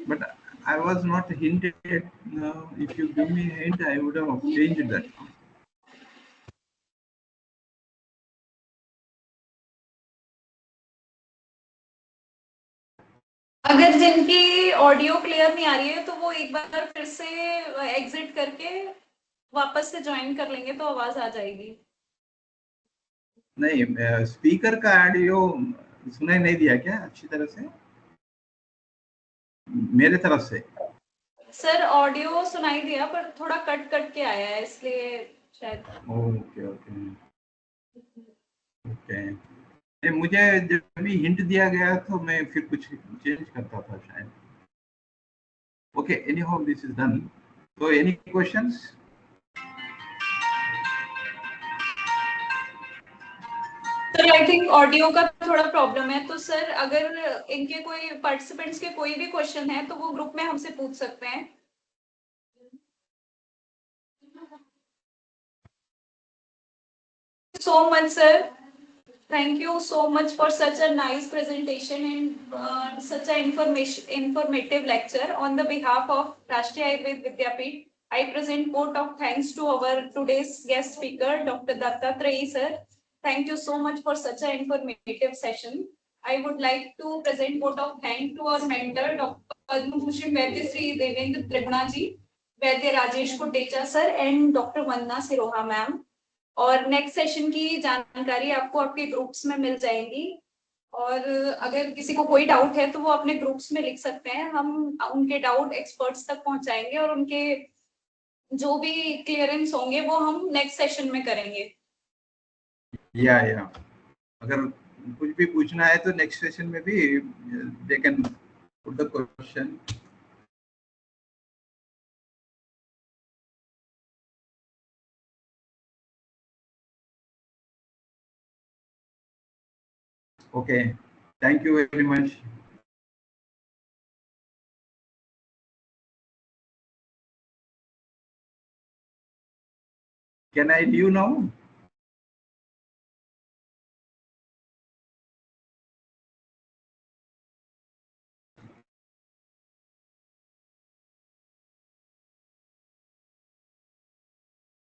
But I was not hinted. If you give me a hint, I would have changed that. अगर जिनकी audio clear नहीं आ रही है तो वो एक बार फिर से एग्जिट करके वापस से ज्वाइन कर लेंगे तो आवाज आ जाएगी। नहीं, स्पीकर का ऑडियो सुनाई नहीं दिया क्या अच्छी तरह से मेरे तरफ से? सर ऑडियो सुनाई दिया पर थोड़ा कट कट के आया है, इसलिए शायद। Okay okay okay. नहीं, मुझे जब भी हिंट दिया गया तो मैं फिर कुछ चेंज करता था शायद। Okay, anyhow this is done. तो any questions? Sir I think audio का थोड़ा प्रॉब्लम है, तो सर अगर इनके कोई पार्टिसिपेंट्स के कोई भी क्वेश्चन है तो वो ग्रुप में हमसे पूछ सकते हैं। So much sir, thank you so much for such a nice presentation and such a informative lecture. On the behalf of Rashtriya Ayurved Vidyapeeth, I present vote of thanks to our today's guest speaker, Dr. Dattatreya sir. Thank you so much for such an informative session. I would like to present vote of thanks to our mentor, Dr. Padma Bhushan Vaidya Sri Devendra Tribuna ji, Vaidya Rajesh Kotecha sir, and Dr. Vandana Siroha ma'am. और next session की जानकारी आपको आपके groups में मिल जाएगी, और अगर किसी को कोई डाउट है तो वो अपने ग्रुप्स में लिख सकते हैं। हम उनके डाउट एक्सपर्ट्स तक पहुंचाएंगे और उनके जो भी क्लियरेंस होंगे वो हम नेक्स्ट सेशन में करेंगे। या अगर कुछ भी पूछना है तो नेक्स्ट सेशन में भी they can put the question. Okay, thank you very much. Can I leave now?